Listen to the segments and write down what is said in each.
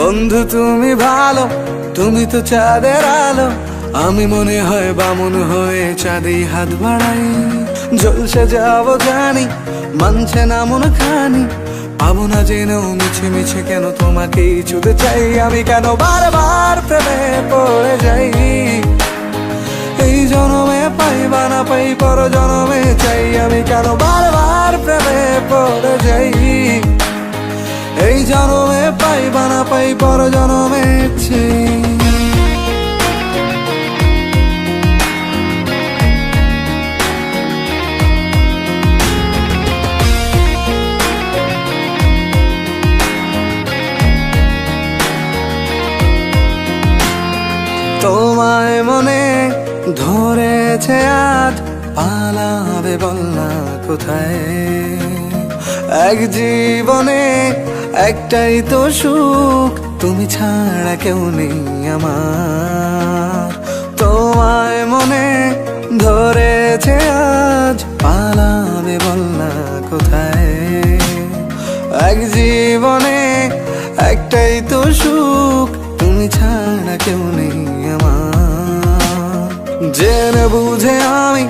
বন্ধু তুমি ভালো, তুমি তো চাঁদের আলো। আমি মনে হয় বামুন হয়ে চাঁদে হাত বাড়াই। জলসে যাবো জানি, মানছে না মন খানি। পাবো না জেনেও মিছে মিছে কেন তোমাকেই ছুতে চাই। আমি কেন বারবার প্রেমে পড়ে যাই। এই জনমে পাই বা না পাই, পর জনমে চাই। আমি কেন বারবার প্রেমে পড়ে যাই। এই জনমে পাই বা না পাই, পর জনমে চাই। তোমায় মনে ধরেছে আজ, পালাবে বল না কোথায়। এক জীবনে একটাই তো সুখ, তুমি ছাড়া কেউ নেই আমার। তোমায় মনে ধরেছে আজ, পালাবে বল না কোথায়। এক জীবনে একটাই তো সুখ, তুমি ছাড়া কেউ নেই আমার। জেনে বুঝে আমি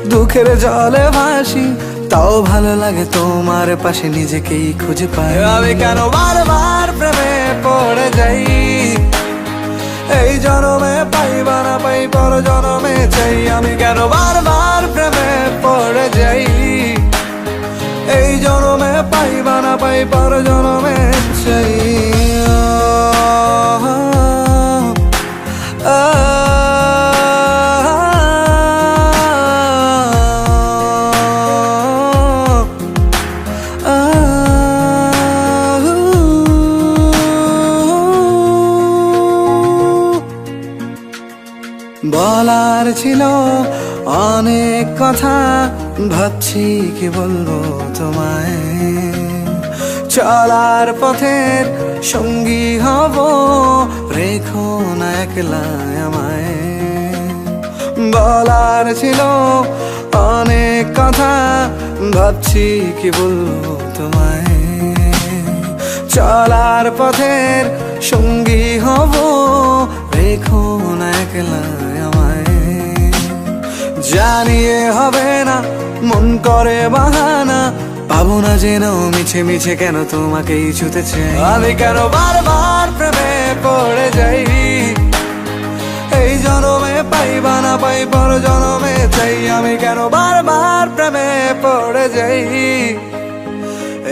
দুঃখের জলে ভাসি, তাও ভালো লাগে তোমার পাশে নিজেকেই খুঁজে পাই। আমি কেন বারবার প্রেমে পড়ে যাই। এই জনমে পাই বা না পাই, পর জনমে চাই। আমি কেন বারবার প্রেমে পড়ে যাই। এই জনমে পাই বা না পাই, পর জনমে চাই। বলার ছিল অনেক কথা, ভাবছি কি বলবো তোমায়। চলার পথের সঙ্গী হব, রেখো না একলা আমায়। বলার ছিল অনেক কথা, ভাবছি কি বলবো তোমায়। চলার পথের সঙ্গী হব, রেখো না একলা আমায়। জানিয়ে হবে না, মন করে বাহানা। পাবো না জেনেও মিছে মিছে কেন তোমাকেই ছুতে চাই। আমি কেন বারবার প্রেমে পড়ে যাই। এই জনমে পাই বা না পাই, পর জনমে চাই। আমি কেন বারবার প্রেমে পড়ে যাই।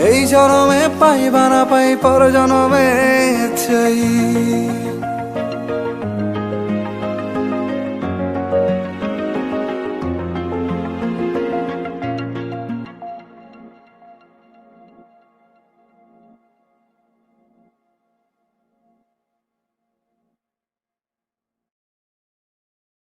এই জনমে পাই বা না পাই, পর জনমে চাই।